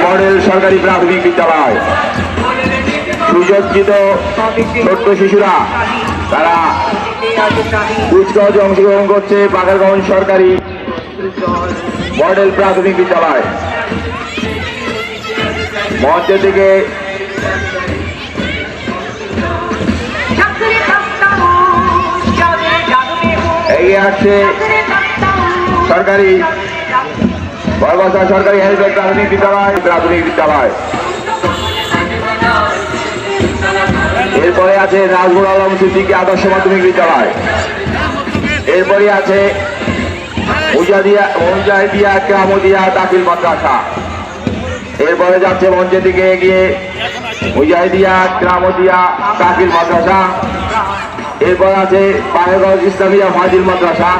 Model সরকারি প্রাথমিক বিদ্যালয় সুসজ্জিত ছোট্ট শিশুরা তারা কুচকাওয়াজে অংশগ্রহণ করছে। বাগেরগঞ্জ সরকারি মডেল প্রাথমিক বিদ্যালয় মঞ্চ থেকে এগিয়ে আসছে সরকারি বরবাসা সরকারি হেলথ প্রাথমিক বিদ্যালয়। এরপরে আছে নাজমুল আলম সিদ্দিকী আদর্শ মাধ্যমিক বিদ্যালয়। এরপরে আছে মুজাহিদিয়া কামদিয়া দাখিল মাদ্রাসা। এরপরে যাচ্ছে মঞ্চের দিকে এগিয়ে মুজাহিদিয়া কামদিয়া দাখিল মাদ্রাসা। এরপর আছে বাগেরগঞ্জ ইসলামিয়া ফাজিল মাদ্রাসা।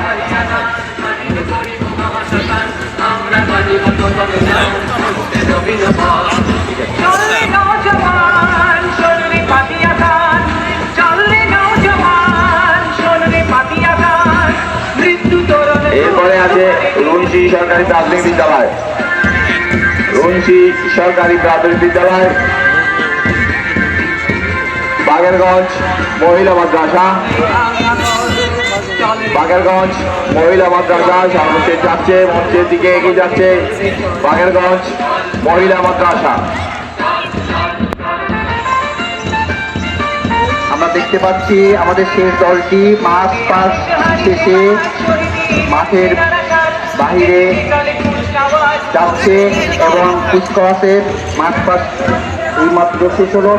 এরপরে আছে রুনসি সরকারি প্রাথমিক বিদ্যালয়। বাগেরগঞ্জ মহিলা মাদ্রাসা। সর্বশেষ যাচ্ছে মঞ্চের দিকে এগিয়ে যাচ্ছে বাগেরগঞ্জ মহিলা মাদ্রাসা। আমরা দেখতে পাচ্ছি আমাদের শেষ দলটি মাঠ পাস শেষে মাঠের বাহিরে যাচ্ছে এবং কুচকাওয়াজের মাঠ পাস এই মাত্র শেষ হলো।